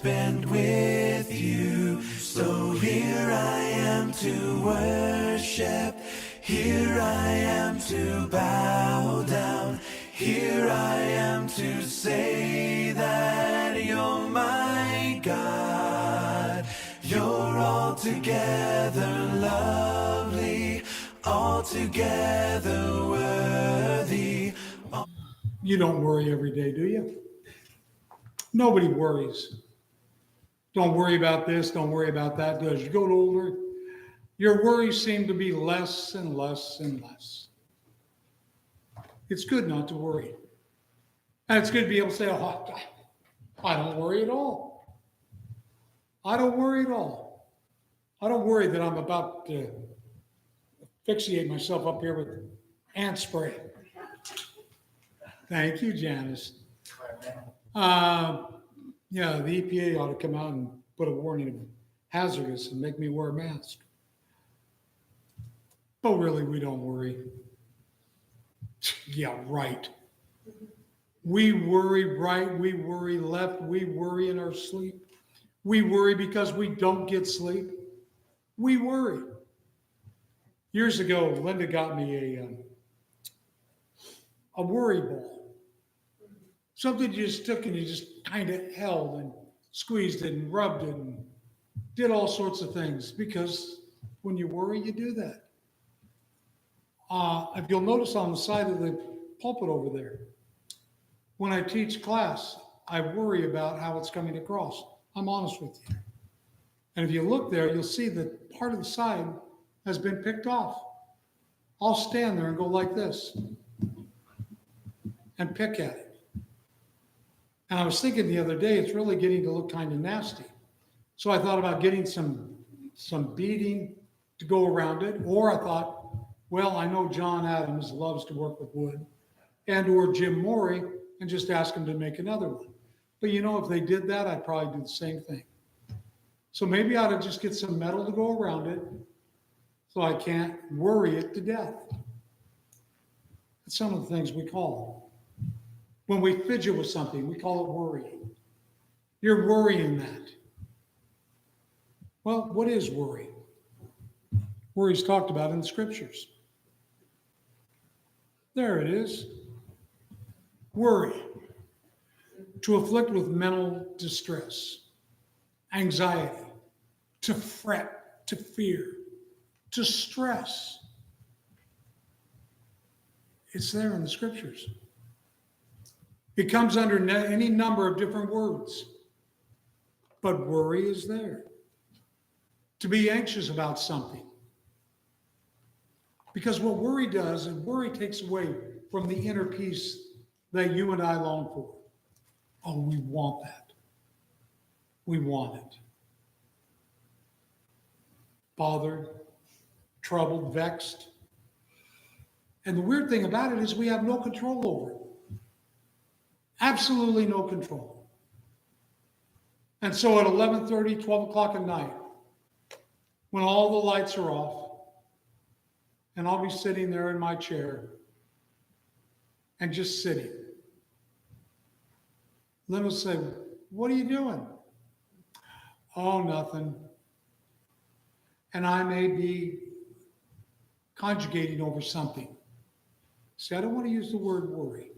spend with you. So here I am to worship. Here I am to bow down. Here I am to say that you're my God. You're altogether lovely, altogether worthy. You don't worry every day, do you? Nobody worries. Don't worry about this, don't worry about that. As you go older, your worries seem to be less and less and less. It's good not to worry. And it's good to be able to say, oh, I don't worry at all. I don't worry at all. I don't worry that I'm about to asphyxiate myself up here with ant spray. Thank you, Janice. Yeah, the EPA ought to come out and put a warning of hazardous and make me wear a mask. But really, we don't worry. Yeah, right. We worry right, we worry left, we worry in our sleep. We worry because we don't get sleep. We worry. Years ago, Linda got me a worry ball. Something you just took and you just kind of held and squeezed it and rubbed it and did all sorts of things because when you worry, you do that. If you'll notice on the side of the pulpit over there, when I teach class, I worry about how it's coming across. I'm honest with you. And if you look there, you'll see that part of the side has been picked off. I'll stand there and go like this and pick at it. And I was thinking the other day, it's really getting to look kind of nasty. So I thought about getting some beading to go around it. Or I thought, well, I know John Adams loves to work with wood, and or Jim Morey, and just ask him to make another one. But you know, if they did that, I'd probably do the same thing. So maybe I ought to just get some metal to go around it so I can't worry it to death. That's some of the things we call it. When we fidget with something, we call it worrying. You're worrying that. Well, what is worry? Worry is talked about in the scriptures. There it is. Worry. To afflict with mental distress, anxiety, to fret, to fear, to stress. It's there in the scriptures. It comes under any number of different words, but worry is there. To be anxious about something. Because what worry does is worry takes away from the inner peace that you and I long for. Oh, we want that. We want it. Bothered, troubled, vexed. And the weird thing about it is we have no control over it. Absolutely no control. And so at 11:30, 12 o'clock at night, when all the lights are off, and I'll be sitting there in my chair and just sitting, Lynn will say, what are you doing? Oh, nothing. And I may be conjugating over something. See, I don't want to use the word worry.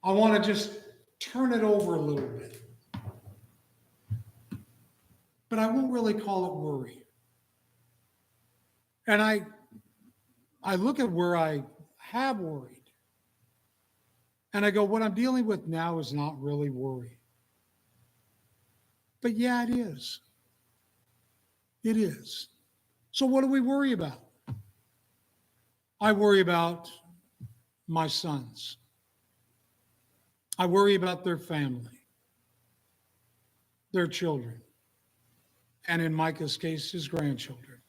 I want to just turn it over a little bit. But I won't really call it worry. And I look at where I have worried. And I go, what I'm dealing with now is not really worry. But yeah, it is. It is. So what do we worry about? I worry about my sons. I worry about their family, their children, and in Micah's case, his grandchildren.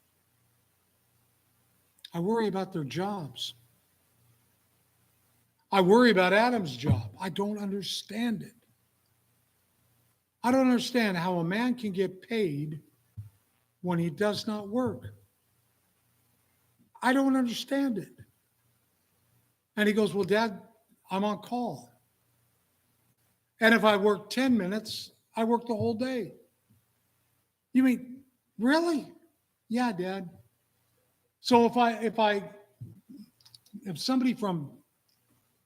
I worry about their jobs. I worry about Adam's job. I don't understand it. I don't understand how a man can get paid when he does not work. I don't understand it. And he goes, well, Dad, I'm on call. And if I work 10 minutes, I worked the whole day. You mean, really? Yeah, Dad. So if somebody from,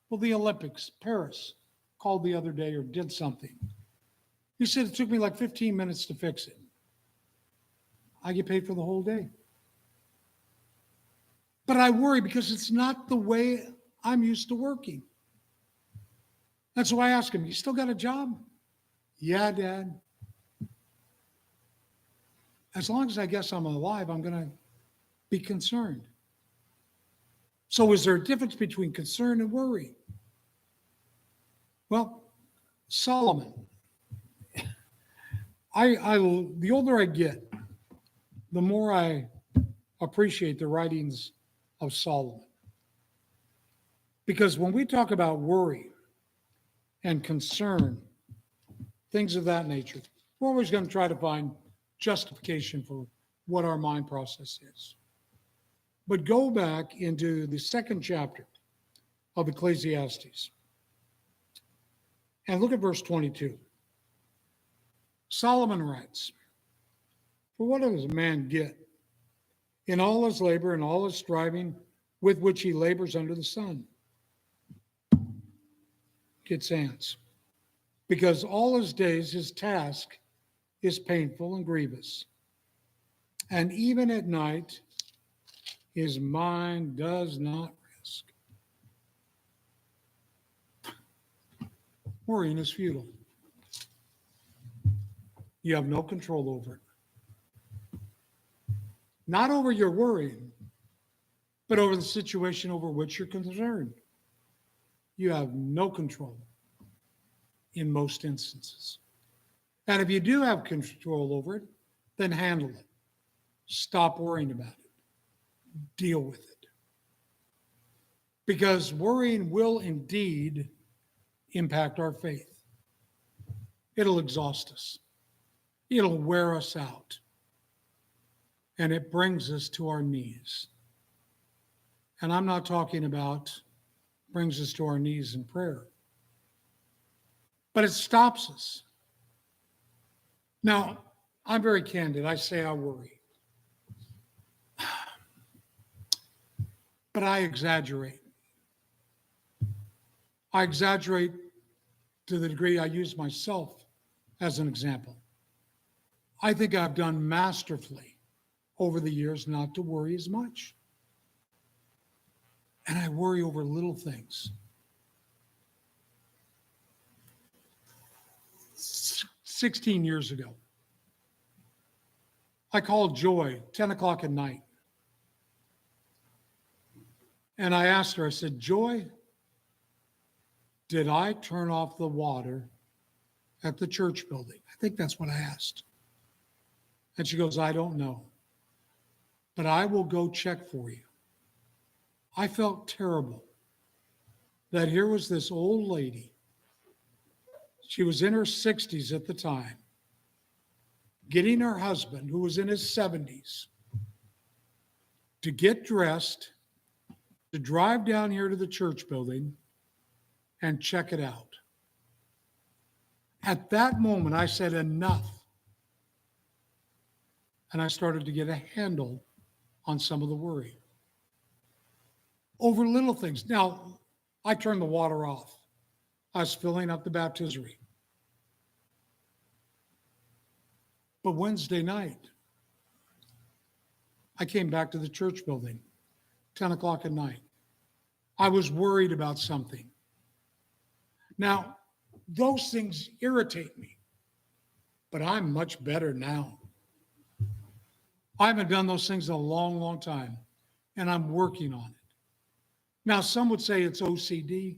well, the Olympics, Paris, called the other day or did something, he said it took me like 15 minutes to fix it. I get paid for the whole day. But I worry because it's not the way I'm used to working. That's why I ask him, you still got a job? Yeah, Dad. As long as I guess I'm alive, I'm going to be concerned. So is there a difference between concern and worry? Well, Solomon. The older I get, the more I appreciate the writings of Solomon. Because when we talk about worry and concern, things of that nature, we're always going to try to find justification for what our mind process is. But go back into the second chapter of Ecclesiastes and look at verse 22. Solomon writes, "For what does a man get in all his labor and all his striving with which he labors under the sun?" Gets ants. Because all his days, his task is painful and grievous. And even at night, his mind does not rest. Worrying is futile. You have no control over it. Not over your worrying, but over the situation over which you're concerned. You have no control in most instances. And if you do have control over it, then handle it. Stop worrying about it. Deal with it. Because worrying will indeed impact our faith. It'll exhaust us. It'll wear us out. And it brings us to our knees. And I'm not talking about brings us to our knees in prayer, but it stops us. Now, I'm very candid. I say I worry. But I exaggerate. I exaggerate to the degree I use myself as an example. I think I've done masterfully over the years not to worry as much. And I worry over little things. 16 years ago, I called Joy 10 o'clock at night. And I asked her, I said, Joy, did I turn off the water at the church building? I think that's what I asked. And she goes, I don't know, but I will go check for you. I felt terrible that here was this old lady. She was in her 60s at the time, getting her husband, who was in his 70s, to get dressed, to drive down here to the church building and check it out. At that moment, I said, enough. And I started to get a handle on some of the worry over little things. Now, I turned the water off. I was filling up the baptistery. But Wednesday night, I came back to the church building, 10 o'clock at night. I was worried about something. Now, those things irritate me, but I'm much better now. I haven't done those things in a long, long time, and I'm working on it. Now, some would say it's OCD,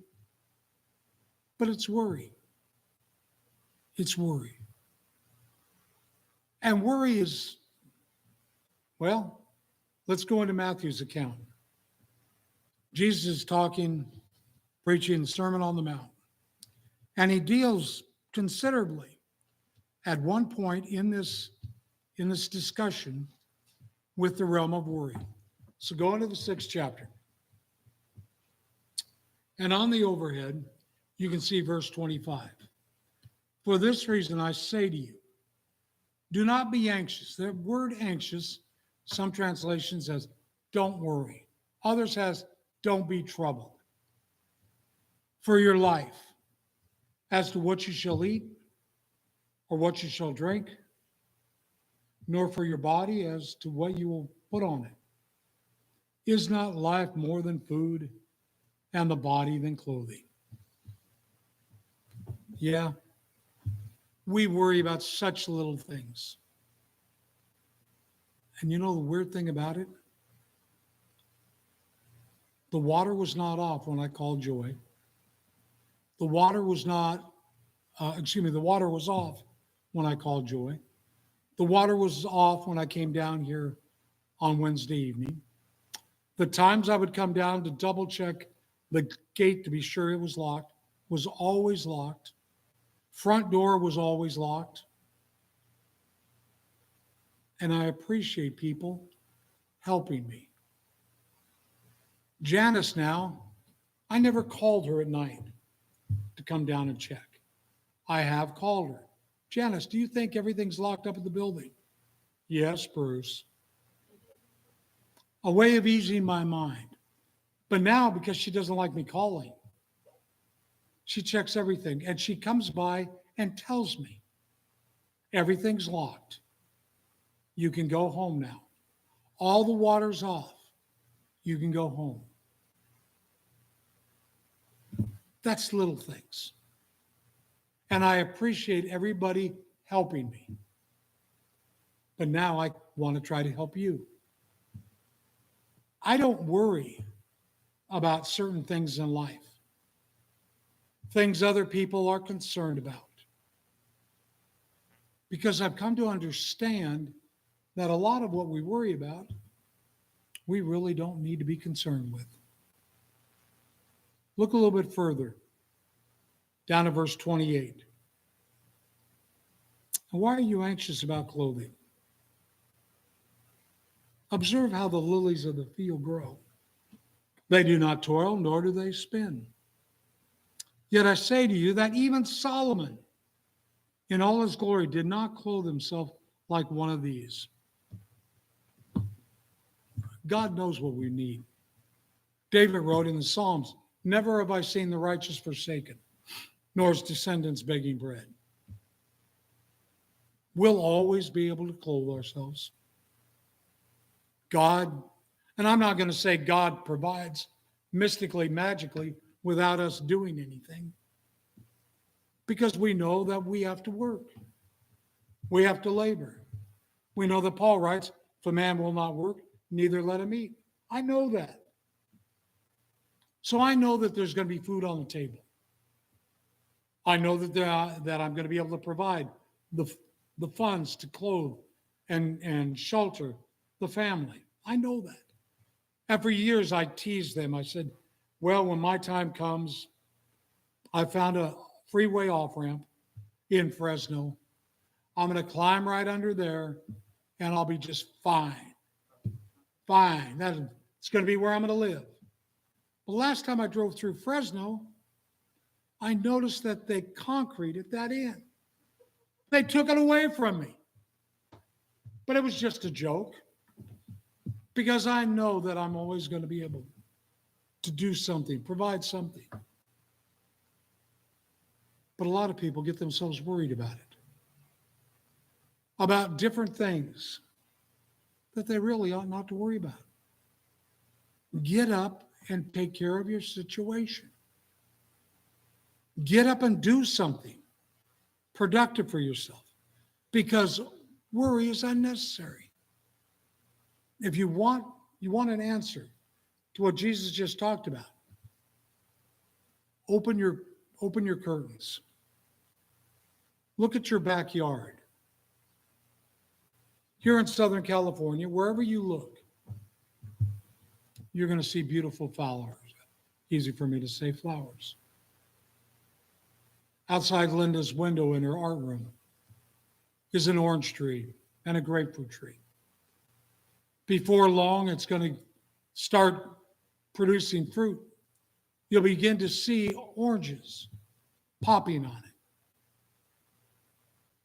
but it's worry. It's worry. And worry is, well, let's go into Matthew's account. Jesus is talking, preaching the Sermon on the Mount, and he deals considerably at one point in this discussion with the realm of worry. So go into the 6th chapter. And on the overhead, you can see verse 25. For this reason, I say to you, do not be anxious. The word anxious, some translation says, don't worry. Others has, don't be troubled for your life as to what you shall eat or what you shall drink, nor for your body as to what you will put on it. Is not life more than food and the body than clothing? Yeah, we worry about such little things. And you know the weird thing about it? The water was not off when I called Joy. The water was not, the water was off when I called Joy. The water was off when I came down here on Wednesday evening. The times I would come down to double check the gate to be sure it was locked was always locked. Front door was always locked. And I appreciate people helping me. Janice now, I never called her at night to come down and check. I have called her. Janice, do you think everything's locked up in the building? Yes, Bruce. A way of easing my mind. But now, because she doesn't like me calling, she checks everything and she comes by and tells me everything's locked. You can go home now. All the water's off. You can go home. That's little things. And I appreciate everybody helping me. But now I want to try to help you. I don't worry about certain things in life, things other people are concerned about. Because I've come to understand that a lot of what we worry about, we really don't need to be concerned with. Look a little bit further, down to verse 28. And why are you anxious about clothing? Observe how the lilies of the field grow. They do not toil, nor do they spin. Yet I say to you that even Solomon, in all his glory, did not clothe himself like one of these. God knows what we need. David wrote in the Psalms, never have I seen the righteous forsaken, nor his descendants begging bread. We'll always be able to clothe ourselves. God, and I'm not going to say God provides mystically, magically, without us doing anything. Because we know that we have to work. We have to labor. We know that Paul writes, if a man will not work, neither let him eat. I know that. So I know that there's going to be food on the table. I know that I'm going to be able to provide the funds to clothe and shelter the family. I know that. And for years I teased them. I said, well, when my time comes, I found a freeway off-ramp in Fresno. I'm going to climb right under there and I'll be just fine. Fine. It's going to be where I'm going to live. But last time I drove through Fresno, I noticed that they concreted that in. They took it away from me. But it was just a joke because I know that I'm always going to be able to do something, provide something. But a lot of people get themselves worried about it, about different things that they really ought not to worry about. Get up and take care of your situation. Get up and do something productive for yourself because worry is unnecessary. If you want an answer to what Jesus just talked about, open your curtains. Look at your backyard. Here in Southern California, wherever you look, you're going to see beautiful flowers. Easy for me to say flowers. Outside Linda's window in her art room is an orange tree and a grapefruit tree. Before long, it's going to start producing fruit. You'll begin to see oranges popping on it.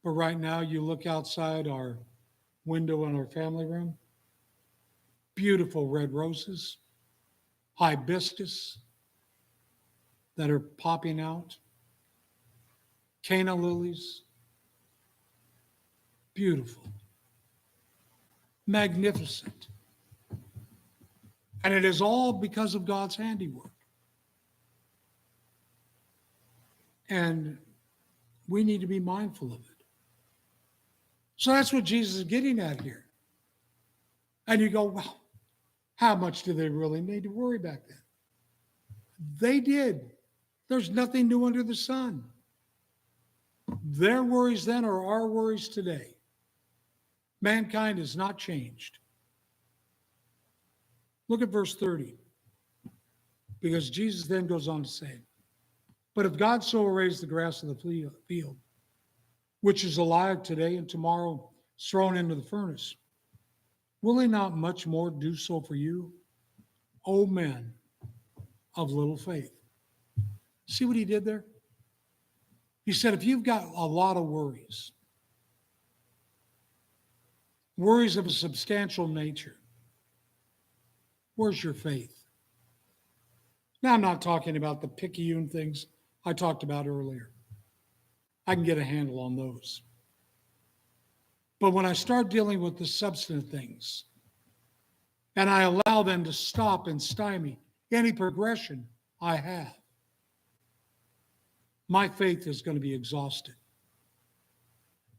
But right now, you look outside our window in our family room, beautiful red roses, hibiscus that are popping out, canna lilies, beautiful, magnificent. And it is all because of God's handiwork. And we need to be mindful of it. So that's what Jesus is getting at here. And you go, well, how much do they really need to worry back then? They did. There's nothing new under the sun. Their worries then are our worries today. Mankind has not changed. Look at verse 30, because Jesus then goes on to say, but if God so arrays the grass of the field, which is alive today and tomorrow is thrown into the furnace, will he not much more do so for you, O men of little faith? See what he did there? He said, if you've got a lot of worries of a substantial nature, where's your faith? Now, I'm not talking about the picayune things I talked about earlier. I can get a handle on those. But when I start dealing with the substantive things, and I allow them to stop and stymie any progression I have, my faith is going to be exhausted.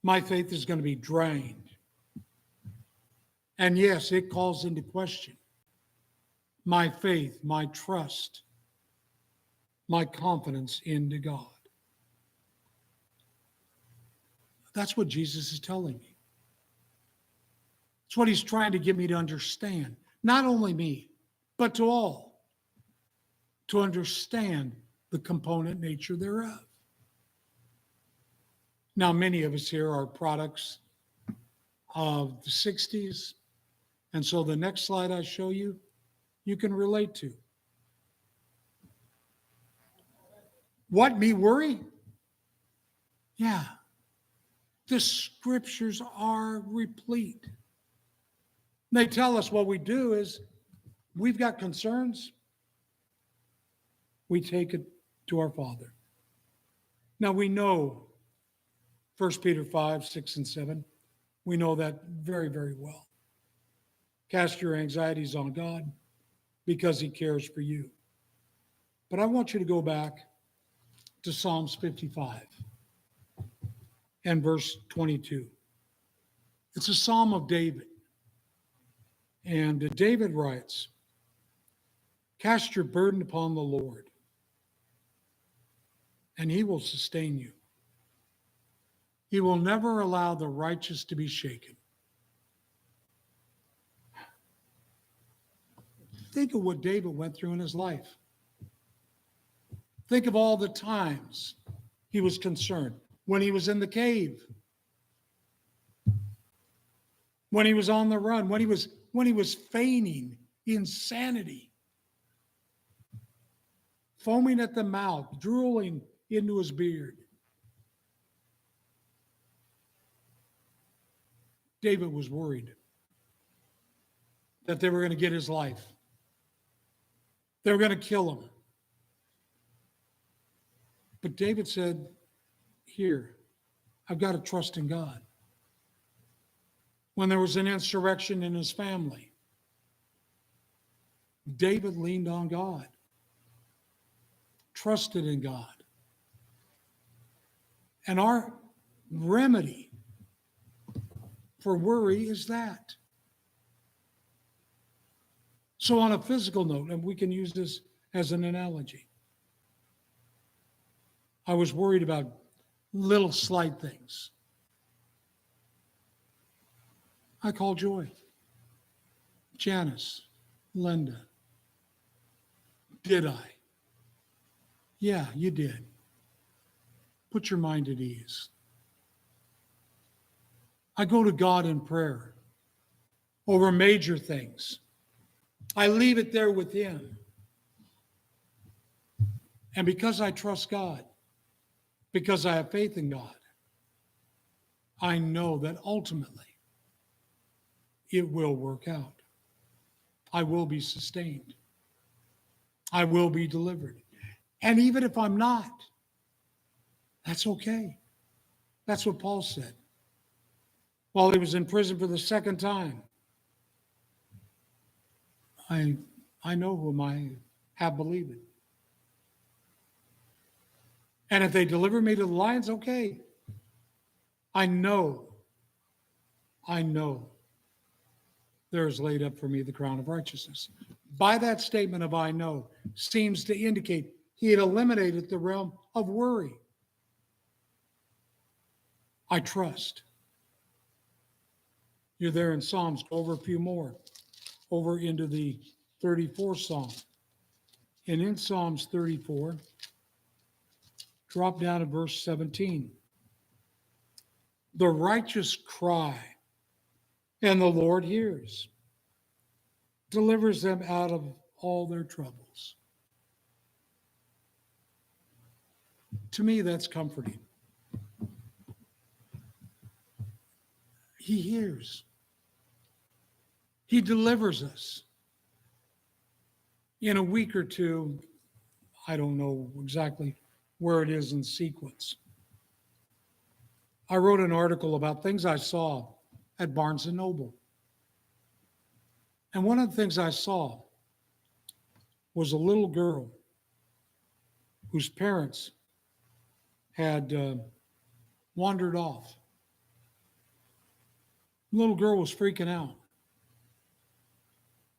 My faith is going to be drained. And yes, it calls into question my faith, my trust, my confidence into God. That's what Jesus is telling me. It's what he's trying to get me to understand. Not only me, but to all. To understand the component nature thereof. Now, many of us here are products of the 60s. And so the next slide I show you, you can relate to. What, me worry? Yeah. The scriptures are replete. They tell us what we do is we've got concerns, we take it to our Father. Now we know 1 Peter 5, 6, and 7. We know that very, very well. Cast your anxieties on God because he cares for you. But I want you to go back to Psalms 55 and verse 22. It's a psalm of David. And David writes, cast your burden upon the Lord, and he will sustain you. He will never allow the righteous to be shaken. Think of what David went through in his life. Think of all the times he was concerned. When he was in the cave, when he was on the run, when he was feigning insanity, foaming at the mouth, drooling into his beard. David was worried that they were going to get his life. They were going to kill him. But David said, here, I've got to trust in God. When there was an insurrection in his family, David leaned on God, trusted in God. And our remedy for worry is that. So on a physical note, and we can use this as an analogy, I was worried about little slight things. I called Joy, Janice, Linda. Did I? Yeah, you did. Put your mind at ease. I go to God in prayer over major things. I leave it there with him. And because I trust God, because I have faith in God, I know that ultimately it will work out. I will be sustained. I will be delivered. And even if I'm not, that's okay. That's what Paul said. While he was in prison for the second time, I, I know whom I have believed. And if they deliver me to the lions, okay. I know, I know there is laid up for me the crown of righteousness. By that statement of I know seems to indicate he had eliminated the realm of worry. I trust. You're there in Psalms, go over a few more, over into the 34th Psalm. And in Psalms 34, drop down to verse 17. The righteous cry, and the Lord hears, delivers them out of all their troubles. To me, that's comforting. He hears. He delivers us. In a week or two, I don't know exactly where it is in sequence. I wrote an article about things I saw at Barnes and Noble. And one of the things I saw was a little girl whose parents had wandered off. The little girl was freaking out.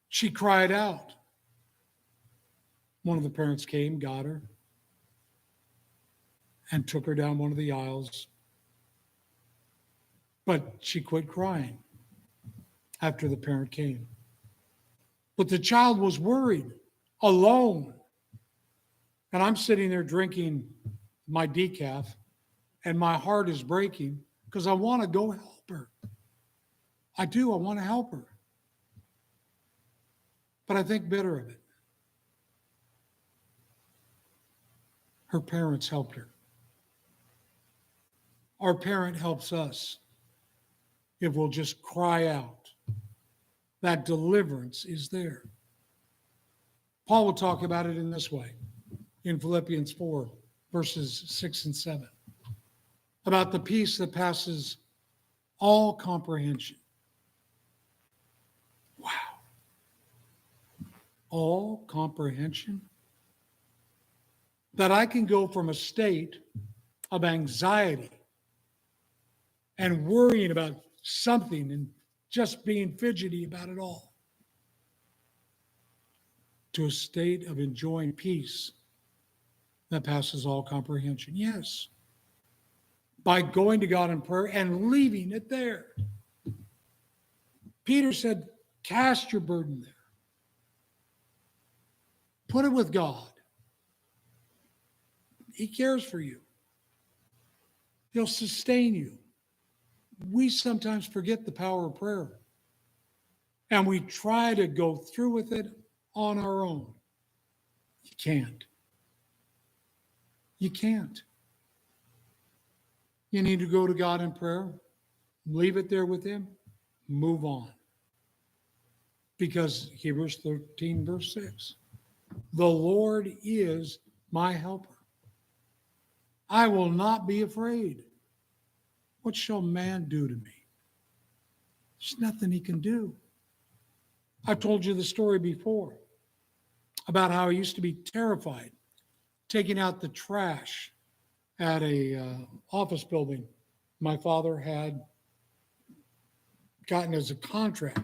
She cried out. One of the parents came, got her, and took her down one of the aisles. But she quit crying after the parent came. But the child was worried, alone. And I'm sitting there drinking my decaf, and my heart is breaking because I want to go help her. I do, I want to help her. But I think better of it. Her parents helped her. Our parent helps us if we'll just cry out. That deliverance is there. Paul will talk about it in this way in Philippians 4, verses 6 and 7, about the peace that passes all comprehension. Wow. All comprehension? That I can go from a state of anxiety and worrying about something and just being fidgety about it all to a state of enjoying peace that passes all comprehension. Yes. By going to God in prayer and leaving it there. Peter said, cast your burden there. Put it with God. He cares for you. He'll sustain you. We sometimes forget the power of prayer. And we try to go through with it on our own. You can't. You can't. You need to go to God in prayer, leave it there with Him, move on. Because Hebrews 13, verse 6, the Lord is my helper. I will not be afraid. What shall man do to me? There's nothing he can do. I've told you the story before about how I used to be terrified taking out the trash at a office building my father had gotten as a contract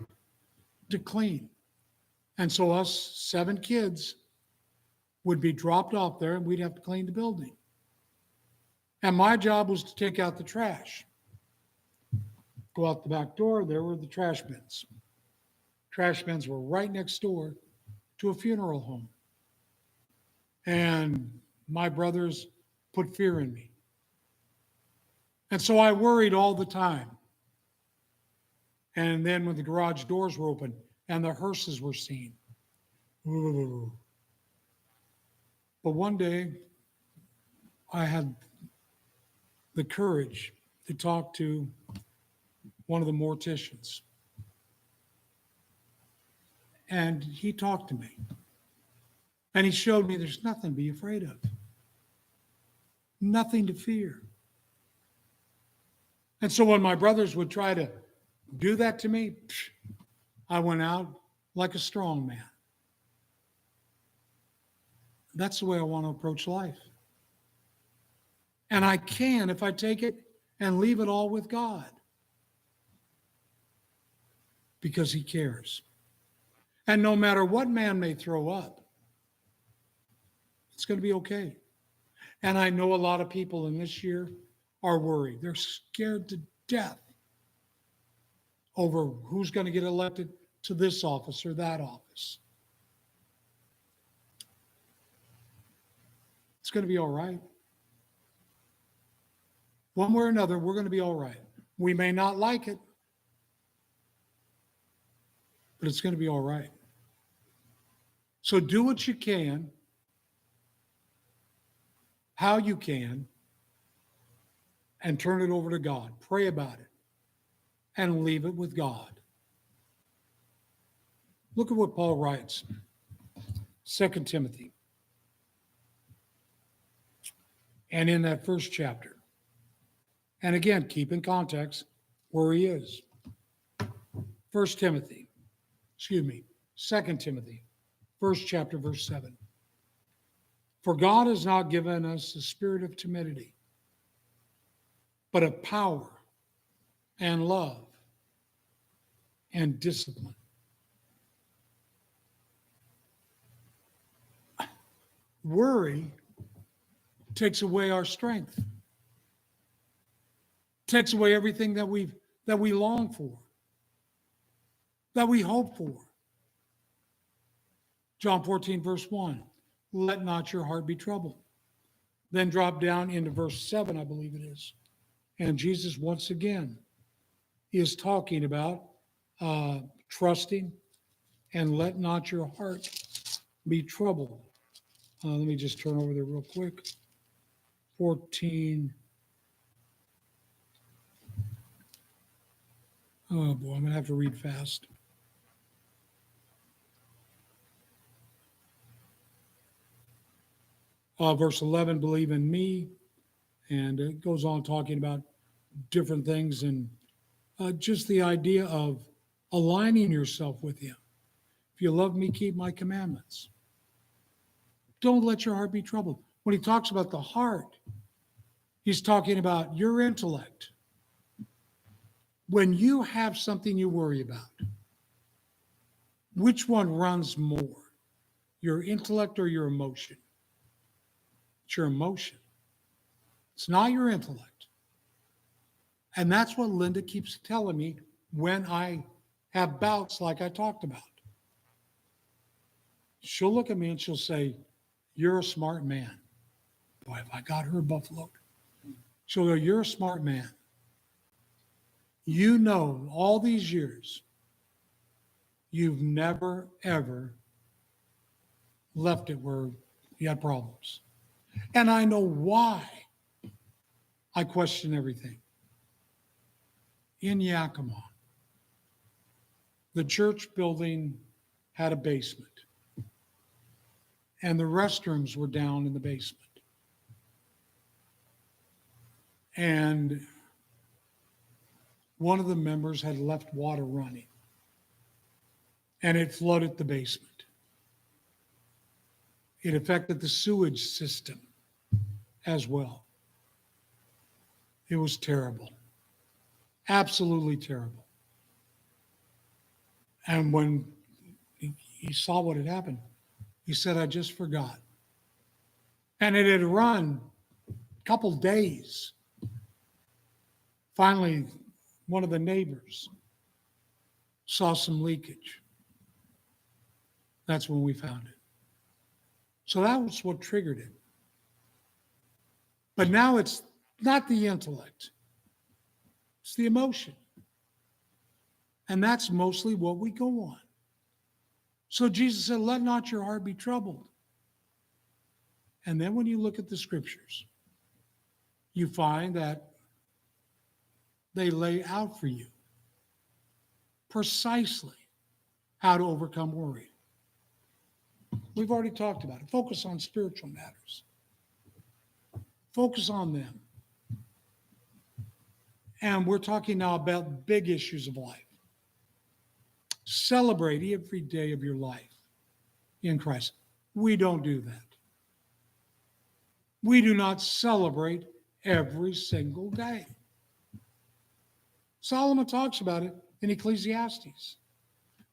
to clean. And so us 7 kids would be dropped off there and we'd have to clean the building. And my job was to take out the trash. Go out the back door, there were the trash bins. Trash bins were right next door to a funeral home. And my brothers put fear in me. And so I worried all the time. And then when the garage doors were open and the hearses were seen, ooh. But one day, I had the courage to talk to one of the morticians. And he talked to me. And he showed me there's nothing to be afraid of, nothing to fear. And so when my brothers would try to do that to me, I went out like a strong man. That's the way I want to approach life. And I can if I take it and leave it all with God, because he cares. And no matter what man may throw up, it's going to be okay. And I know a lot of people in this year are worried. They're scared to death over who's going to get elected to this office or that office. It's going to be all right. One way or another, we're going to be all right. We may not like it, but it's going to be all right. So do what you can, how you can, and turn it over to God. Pray about it and leave it with God. Look at what Paul writes, 2 Timothy. And in that first chapter, and again, keep in context where he is. 2 Timothy, first chapter, verse 7. For God has not given us a spirit of timidity, but of power and love and discipline. Worry takes away our strength, takes away everything that we long for, that we hope for. John 14, verse 1, let not your heart be troubled. Then drop down into verse 7, I believe it is. And Jesus, once again, is talking about trusting and let not your heart be troubled. Let me just turn over there real quick. 14. Oh boy, I'm going to have to read fast. Verse 11, believe in me. And it goes on talking about different things and just the idea of aligning yourself with him. If you love me, keep my commandments. Don't let your heart be troubled. When he talks about the heart, he's talking about your intellect. When you have something you worry about, which one runs more, your intellect or your emotion? It's your emotion. It's not your intellect. And that's what Linda keeps telling me when I have bouts like I talked about. She'll look at me and she'll say, you're a smart man. Boy, have I got her buffaloed. She'll go, you're a smart man. You know, all these years, you've never, ever left it where you had problems. And I know why I question everything. In Yakima, the church building had a basement, and the restrooms were down in the basement. And one of the members had left water running, and it flooded the basement. It affected the sewage system as well. It was terrible, absolutely terrible. And when he saw what had happened, he said, I just forgot. And it had run a couple days. Finally, one of the neighbors saw some leakage. That's when we found it. So that was what triggered it. But now it's not the intellect, it's the emotion. And that's mostly what we go on. So Jesus said, let not your heart be troubled. And then when you look at the scriptures, you find that they lay out for you precisely how to overcome worry. We've already talked about it. Focus on spiritual matters. Focus on them. And we're talking now about big issues of life. Celebrate every day of your life in Christ. We don't do that. We do not celebrate every single day. Solomon talks about it in Ecclesiastes.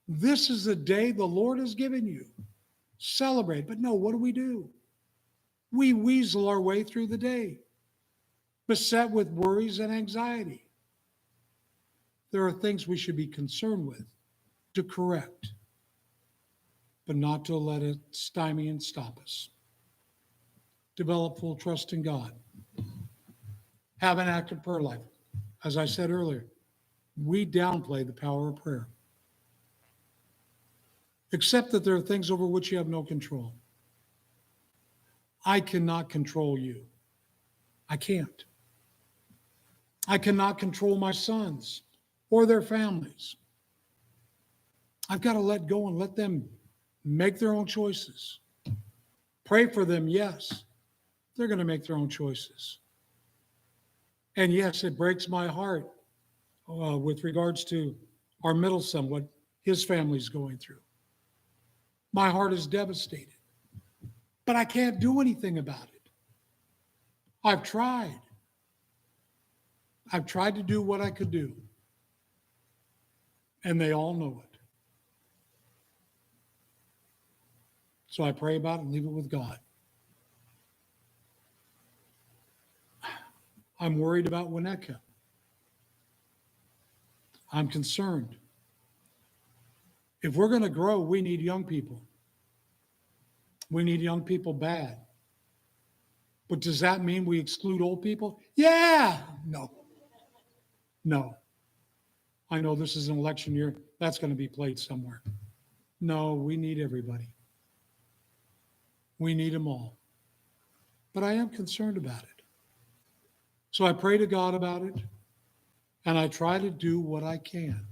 This is the day the Lord has given you. Celebrate. But no, what do? We weasel our way through the day, beset with worries and anxiety. There are things we should be concerned with, to correct, but not to let it stymie and stop us. Develop full trust in God. Have an active prayer life. As I said earlier, we downplay the power of prayer. Accept that there are things over which you have no control. I cannot control you. I can't. I cannot control my sons or their families. I've got to let go and let them make their own choices. Pray for them, yes. They're going to make their own choices. And yes, it breaks my heart with regards to our middle son, what his family's going through. My heart is devastated. But I can't do anything about it. I've tried. I've tried to do what I could do. And they all know it. So I pray about it and leave it with God. I'm worried about Winnetka. I'm concerned. If we're going to grow, we need young people. We need young people bad. But does that mean we exclude old people? Yeah. No. I know this is an election year. That's going to be played somewhere. No, we need everybody. We need them all. But I am concerned about it. So I pray to God about it, and I try to do what I can.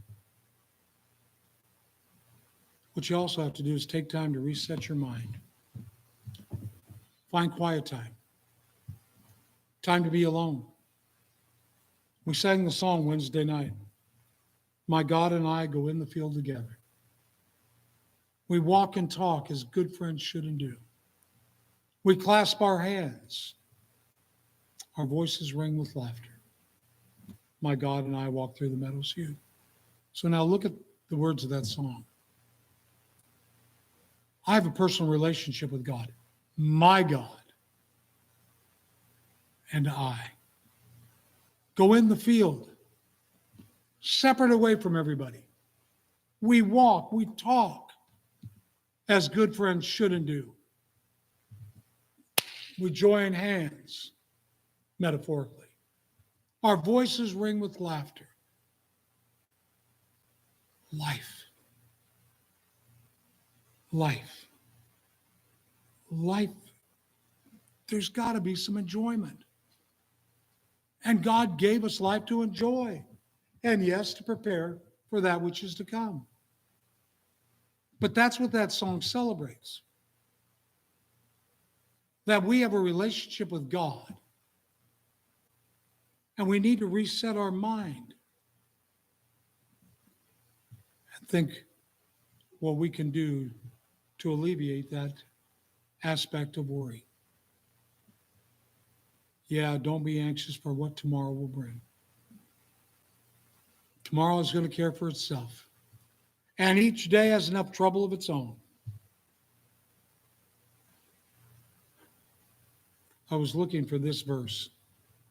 What you also have to do is take time to reset your mind. Find quiet time. Time to be alone. We sang the song Wednesday night. My God and I go in the field together. We walk and talk as good friends should and do. We clasp our hands. Our voices ring with laughter. My God and I walk through the meadows hue. So now look at the words of that song. I have a personal relationship with God. My God and I go in the field, separate away from everybody. We walk, we talk as good friends should and do. We join hands, metaphorically. Our voices ring with laughter. Life. There's got to be some enjoyment. And God gave us life to enjoy. And yes, to prepare for that which is to come. But that's what that song celebrates. That we have a relationship with God. And we need to reset our mind and think what we can do to alleviate that aspect of worry. Yeah, don't be anxious for what tomorrow will bring. Tomorrow is going to care for itself. And each day has enough trouble of its own. I was looking for this verse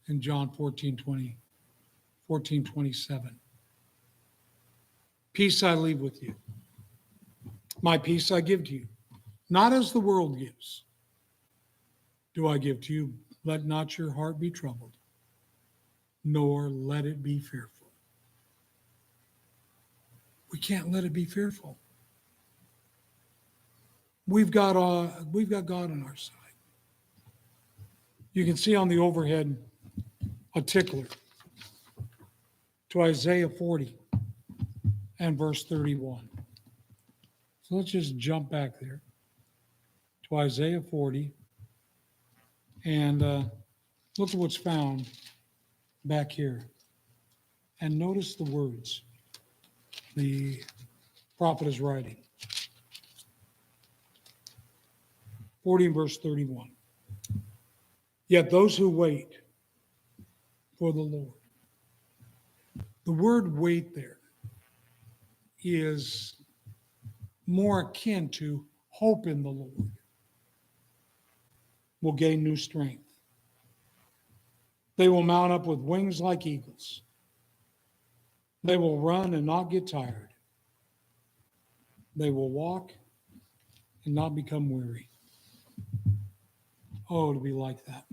in John 14:27. Peace I leave with you. My peace I give to you. Not as the world gives, do I give to you. Let not your heart be troubled, nor let it be fearful. We can't let it be fearful. We've got God on our side. You can see on the overhead a tickler to Isaiah 40. and verse 31. So let's just jump back there to Isaiah 40 and look at what's found back here. And notice the words the prophet is writing. 40 and verse 31. Yet those who wait for the Lord. The word wait there is more akin to hope in the Lord. Will gain new strength. They will mount up with wings like eagles. They will run and not get tired. They will walk and not become weary. Oh, to be like that.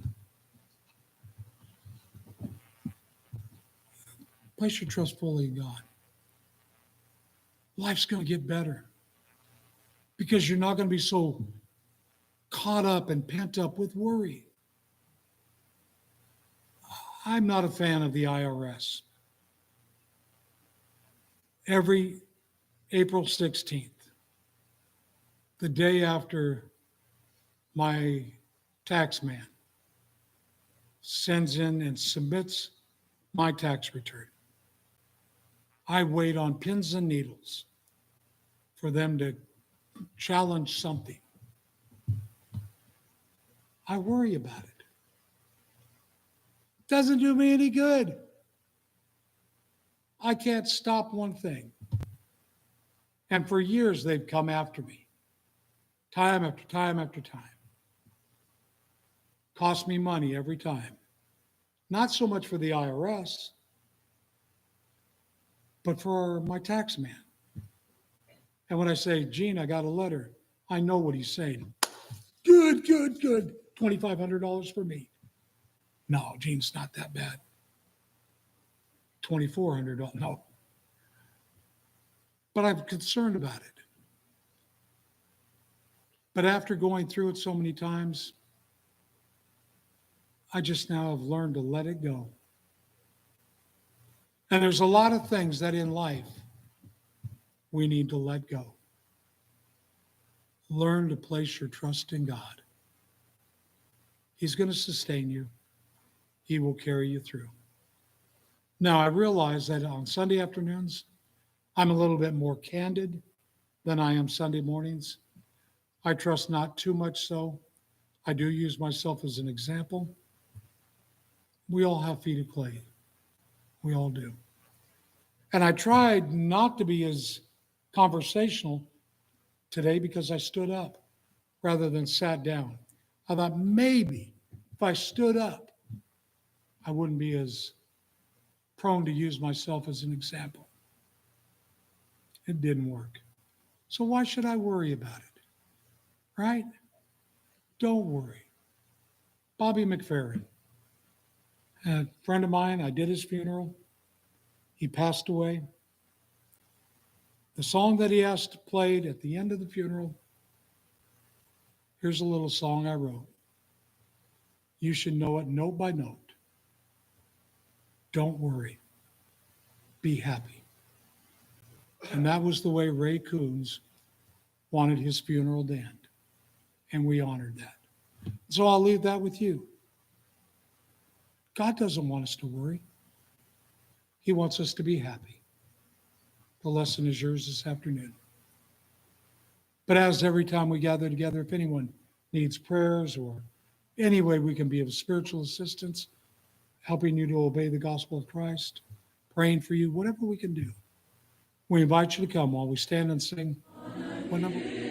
Place your trust fully in God. Life's going to get better because you're not going to be so caught up and pent up with worry. I'm not a fan of the IRS. Every April 16th, the day after my tax man sends in and submits my tax return, I wait on pins and needles for them to challenge something. I worry about it. Doesn't do me any good. I can't stop one thing. And for years, they've come after me, time after time after time. Cost me money every time. Not so much for the IRS, but for my tax man. And when I say, Gene, I got a letter, I know what he's saying. Good, good, good. $2,500 for me. No, Gene, it's not that bad. $2,400, no. But I'm concerned about it. But after going through it so many times, I just now have learned to let it go. And there's a lot of things that in life we need to let go. Learn to place your trust in God. He's going to sustain you. He will carry you through. Now, I realize that on Sunday afternoons, I'm a little bit more candid than I am Sunday mornings. I trust not too much so. I do use myself as an example. We all have feet of clay. We all do. And I tried not to be as conversational today because I stood up rather than sat down. I thought maybe if I stood up, I wouldn't be as prone to use myself as an example. It didn't work. So why should I worry about it? Right? Don't worry. Bobby McFerrin, a friend of mine, I did his funeral. He passed away. The song that he asked played at the end of the funeral, here's a little song I wrote. You should know it note by note. Don't worry. Be happy. And that was the way Ray Coons wanted his funeral to end. And we honored that. So I'll leave that with you. God doesn't want us to worry. He wants us to be happy. The lesson is yours this afternoon. But as every time we gather together, if anyone needs prayers or any way we can be of spiritual assistance, helping you to obey the gospel of Christ, praying for you, whatever we can do, we invite you to come while we stand and sing one number.